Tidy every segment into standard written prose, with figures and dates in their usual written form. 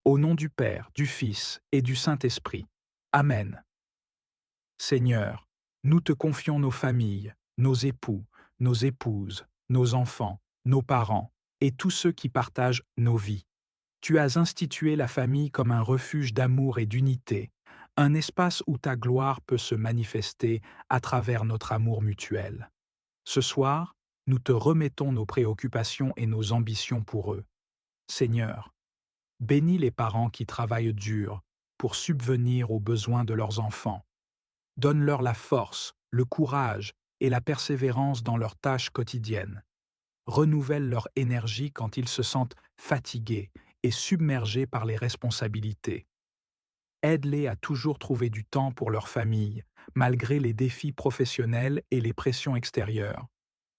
Au nom du Père, du Fils et du Saint-Esprit. Amen. Seigneur, nous te confions nos familles, nos époux, nos épouses, nos enfants, nos parents et tous ceux qui partagent nos vies. Tu as institué la famille comme un refuge d'amour et d'unité, un espace où ta gloire peut se manifester à travers notre amour mutuel. Ce soir, nous te remettons nos préoccupations et nos ambitions pour eux. Seigneur, bénis les parents qui travaillent dur pour subvenir aux besoins de leurs enfants. Donne-leur la force, le courage et la persévérance dans leurs tâches quotidiennes. Renouvelle leur énergie quand ils se sentent fatigués et submergés par les responsabilités. Aide-les à toujours trouver du temps pour leur famille, malgré les défis professionnels et les pressions extérieures.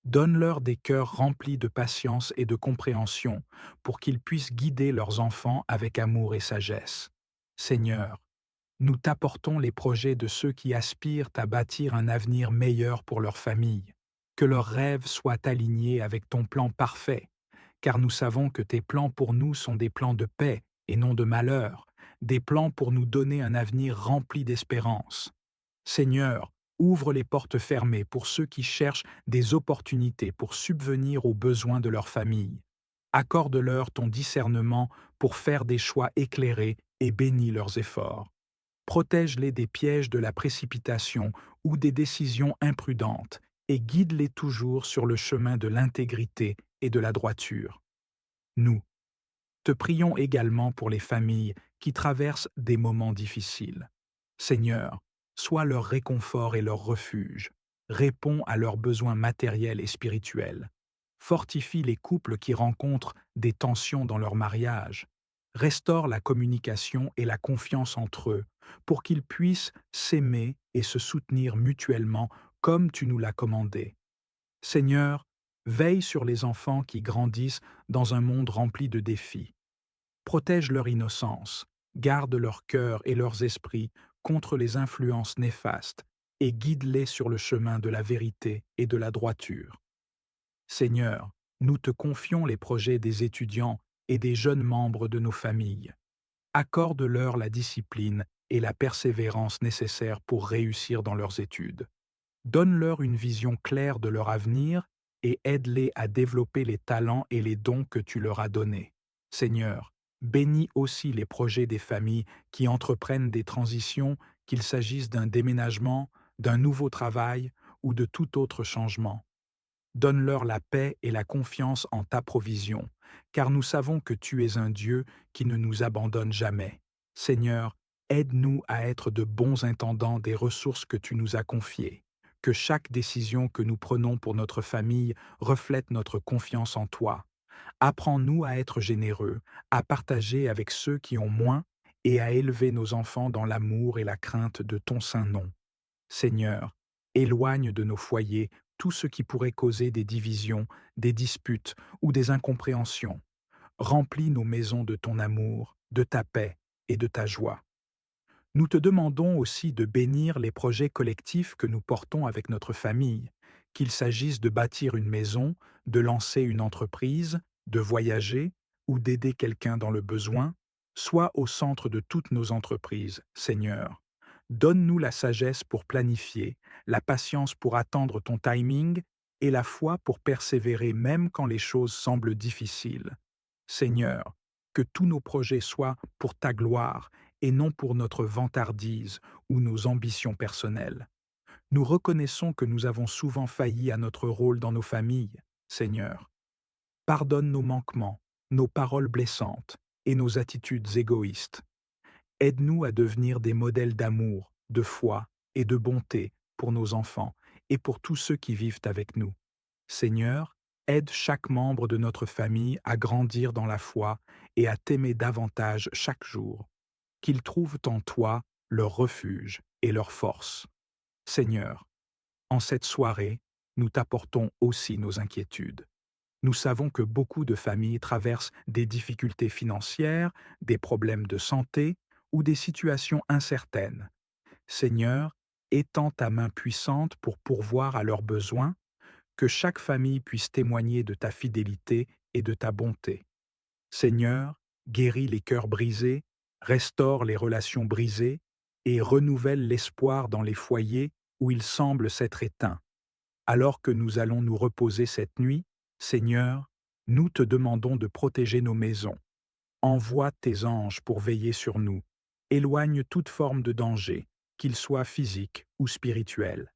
Donne-leur des cœurs remplis de patience et de compréhension pour qu'ils puissent guider leurs enfants avec amour et sagesse. Seigneur, nous t'apportons les projets de ceux qui aspirent à bâtir un avenir meilleur pour leur famille. Que leurs rêves soient alignés avec ton plan parfait, car nous savons que tes plans pour nous sont des plans de paix et non de malheur, des plans pour nous donner un avenir rempli d'espérance. Seigneur, ouvre les portes fermées pour ceux qui cherchent des opportunités pour subvenir aux besoins de leur famille. Accorde-leur ton discernement pour faire des choix éclairés et bénis leurs efforts. Protège-les des pièges de la précipitation ou des décisions imprudentes et guide-les toujours sur le chemin de l'intégrité et de la droiture. Nous te prions également pour les familles qui traversent des moments difficiles. Seigneur, sois leur réconfort et leur refuge. Réponds à leurs besoins matériels et spirituels. Fortifie les couples qui rencontrent des tensions dans leur mariage. Restaure la communication et la confiance entre eux pour qu'ils puissent s'aimer et se soutenir mutuellement comme tu nous l'as commandé. Seigneur, veille sur les enfants qui grandissent dans un monde rempli de défis. Protège leur innocence, garde leur cœur et leurs esprits contre les influences néfastes et guide-les sur le chemin de la vérité et de la droiture. Seigneur, nous te confions les projets des étudiants et des jeunes membres de nos familles. Accorde-leur la discipline et la persévérance nécessaires pour réussir dans leurs études. Donne-leur une vision claire de leur avenir et aide-les à développer les talents et les dons que tu leur as donnés. Seigneur, bénis aussi les projets des familles qui entreprennent des transitions, qu'il s'agisse d'un déménagement, d'un nouveau travail ou de tout autre changement. Donne-leur la paix et la confiance en ta provision, car nous savons que tu es un Dieu qui ne nous abandonne jamais. Seigneur, aide-nous à être de bons intendants des ressources que tu nous as confiées. Que chaque décision que nous prenons pour notre famille reflète notre confiance en toi. Apprends-nous à être généreux, à partager avec ceux qui ont moins et à élever nos enfants dans l'amour et la crainte de ton saint nom. Seigneur, éloigne de nos foyers tout ce qui pourrait causer des divisions, des disputes ou des incompréhensions. Remplis nos maisons de ton amour, de ta paix et de ta joie. Nous te demandons aussi de bénir les projets collectifs que nous portons avec notre famille, qu'il s'agisse de bâtir une maison, de lancer une entreprise, de voyager ou d'aider quelqu'un dans le besoin. Sois au centre de toutes nos entreprises, Seigneur. Donne-nous la sagesse pour planifier, la patience pour attendre ton timing et la foi pour persévérer même quand les choses semblent difficiles. Seigneur, que tous nos projets soient pour ta gloire et non pour notre vantardise ou nos ambitions personnelles. Nous reconnaissons que nous avons souvent failli à notre rôle dans nos familles, Seigneur. Pardonne nos manquements, nos paroles blessantes et nos attitudes égoïstes. Aide-nous à devenir des modèles d'amour, de foi et de bonté pour nos enfants et pour tous ceux qui vivent avec nous. Seigneur, aide chaque membre de notre famille à grandir dans la foi et à t'aimer davantage chaque jour. Qu'ils trouvent en toi leur refuge et leur force. Seigneur, en cette soirée, nous t'apportons aussi nos inquiétudes. Nous savons que beaucoup de familles traversent des difficultés financières, des problèmes de santé ou des situations incertaines. Seigneur, étends ta main puissante pour pourvoir à leurs besoins, que chaque famille puisse témoigner de ta fidélité et de ta bonté. Seigneur, guéris les cœurs brisés, restaure les relations brisées et renouvelle l'espoir dans les foyers où il semble s'être éteint. Alors que nous allons nous reposer cette nuit, Seigneur, nous te demandons de protéger nos maisons. Envoie tes anges pour veiller sur nous. Éloigne toute forme de danger, qu'il soit physique ou spirituel.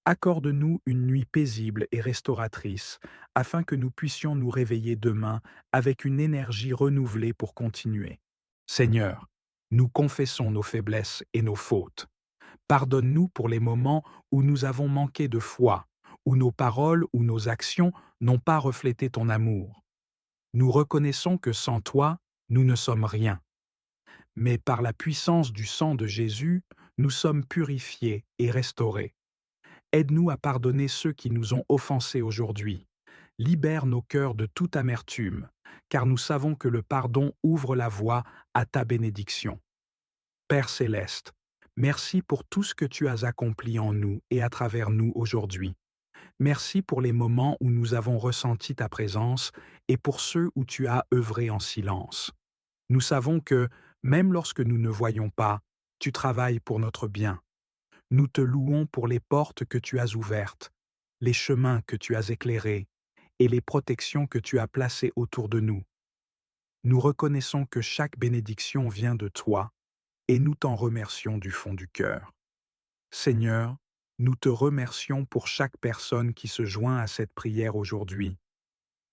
Accorde-nous une nuit paisible et restauratrice, afin que nous puissions nous réveiller demain avec une énergie renouvelée pour continuer. Seigneur, nous confessons nos faiblesses et nos fautes. Pardonne-nous pour les moments où nous avons manqué de foi, où nos paroles ou nos actions n'ont pas reflété ton amour. Nous reconnaissons que sans toi, nous ne sommes rien. Mais par la puissance du sang de Jésus, nous sommes purifiés et restaurés. Aide-nous à pardonner ceux qui nous ont offensés aujourd'hui. Libère nos cœurs de toute amertume, car nous savons que le pardon ouvre la voie à ta bénédiction. Père céleste, merci pour tout ce que tu as accompli en nous et à travers nous aujourd'hui. Merci pour les moments où nous avons ressenti ta présence et pour ceux où tu as œuvré en silence. Nous savons que, même lorsque nous ne voyons pas, tu travailles pour notre bien. Nous te louons pour les portes que tu as ouvertes, les chemins que tu as éclairés et les protections que tu as placées autour de nous. Nous reconnaissons que chaque bénédiction vient de toi et nous t'en remercions du fond du cœur. Seigneur, nous te remercions pour chaque personne qui se joint à cette prière aujourd'hui.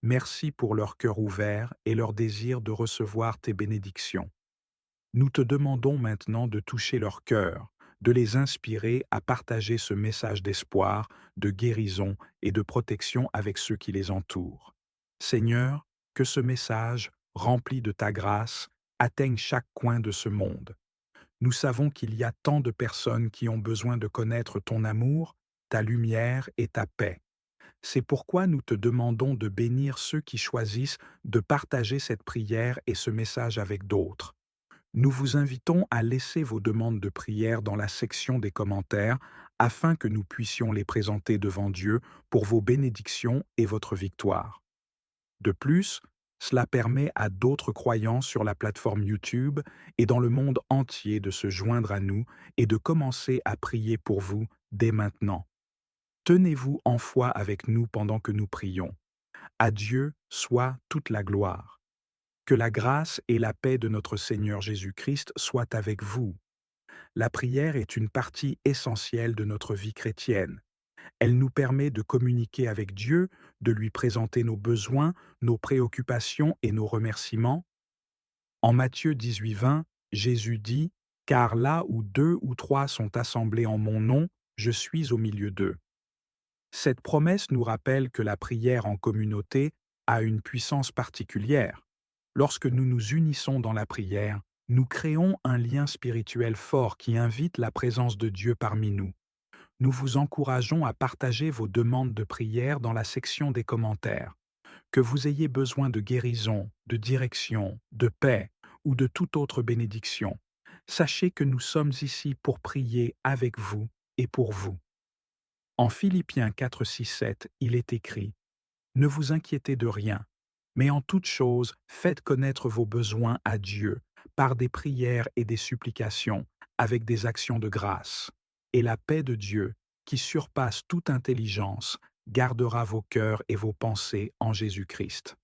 Merci pour leur cœur ouvert et leur désir de recevoir tes bénédictions. Nous te demandons maintenant de toucher leur cœur, de les inspirer à partager ce message d'espoir, de guérison et de protection avec ceux qui les entourent. Seigneur, que ce message, rempli de ta grâce, atteigne chaque coin de ce monde. Nous savons qu'il y a tant de personnes qui ont besoin de connaître ton amour, ta lumière et ta paix. C'est pourquoi nous te demandons de bénir ceux qui choisissent de partager cette prière et ce message avec d'autres. Nous vous invitons à laisser vos demandes de prière dans la section des commentaires afin que nous puissions les présenter devant Dieu pour vos bénédictions et votre victoire. De plus, cela permet à d'autres croyants sur la plateforme YouTube et dans le monde entier de se joindre à nous et de commencer à prier pour vous dès maintenant. Tenez-vous en foi avec nous pendant que nous prions. À Dieu soit toute la gloire. Que la grâce et la paix de notre Seigneur Jésus-Christ soient avec vous. La prière est une partie essentielle de notre vie chrétienne. Elle nous permet de communiquer avec Dieu, de lui présenter nos besoins, nos préoccupations et nos remerciements. En Matthieu 18:20, Jésus dit « Car là où 2 ou 3 sont assemblés en mon nom, je suis au milieu d'eux. » Cette promesse nous rappelle que la prière en communauté a une puissance particulière. Lorsque nous nous unissons dans la prière, nous créons un lien spirituel fort qui invite la présence de Dieu parmi nous. Nous vous encourageons à partager vos demandes de prière dans la section des commentaires. Que vous ayez besoin de guérison, de direction, de paix ou de toute autre bénédiction, sachez que nous sommes ici pour prier avec vous et pour vous. En Philippiens 4, 6, 7, il est écrit « Ne vous inquiétez de rien, mais en toute chose, faites connaître vos besoins à Dieu par des prières et des supplications, avec des actions de grâce. Et la paix de Dieu, qui surpasse toute intelligence, gardera vos cœurs et vos pensées en Jésus-Christ. »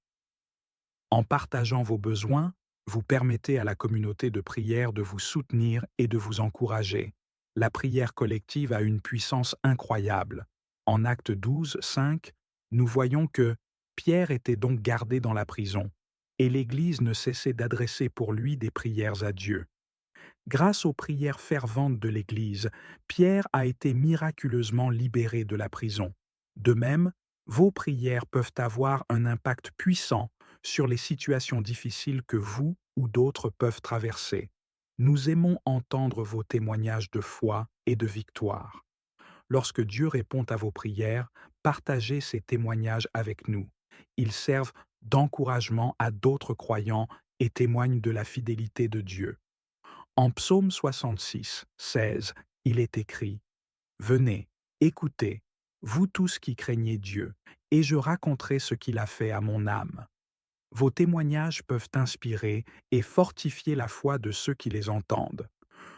En partageant vos besoins, vous permettez à la communauté de prière de vous soutenir et de vous encourager. La prière collective a une puissance incroyable. En Actes 12, 5, nous voyons que Pierre était donc gardé dans la prison, et l'Église ne cessait d'adresser pour lui des prières à Dieu. Grâce aux prières ferventes de l'Église, Pierre a été miraculeusement libéré de la prison. De même, vos prières peuvent avoir un impact puissant sur les situations difficiles que vous ou d'autres peuvent traverser. Nous aimons entendre vos témoignages de foi et de victoire. Lorsque Dieu répond à vos prières, partagez ces témoignages avec nous. Ils servent d'encouragement à d'autres croyants et témoignent de la fidélité de Dieu. En Psaume 66, 16, il est écrit « Venez, écoutez, vous tous qui craignez Dieu, et je raconterai ce qu'il a fait à mon âme. » Vos témoignages peuvent inspirer et fortifier la foi de ceux qui les entendent.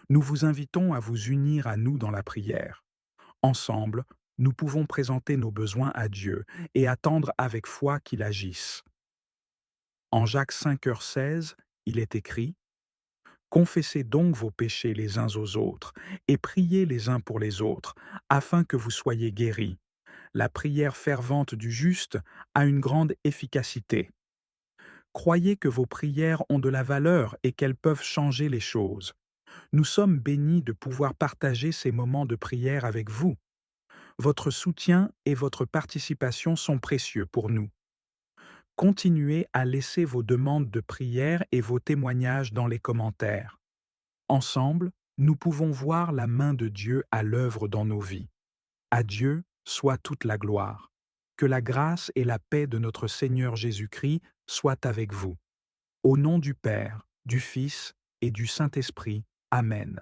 Nous vous invitons à vous unir à nous dans la prière. Ensemble, nous pouvons présenter nos besoins à Dieu et attendre avec foi qu'il agisse. En Jacques 5h16, il est écrit: Confessez donc vos péchés les uns aux autres et priez les uns pour les autres, afin que vous soyez guéris. La prière fervente du juste a une grande efficacité. Croyez que vos prières ont de la valeur et qu'elles peuvent changer les choses. Nous sommes bénis de pouvoir partager ces moments de prière avec vous. Votre soutien et votre participation sont précieux pour nous. Continuez à laisser vos demandes de prière et vos témoignages dans les commentaires. Ensemble, nous pouvons voir la main de Dieu à l'œuvre dans nos vies. À Dieu soit toute la gloire. Que la grâce et la paix de notre Seigneur Jésus-Christ soient avec vous. Au nom du Père, du Fils et du Saint-Esprit. Amen.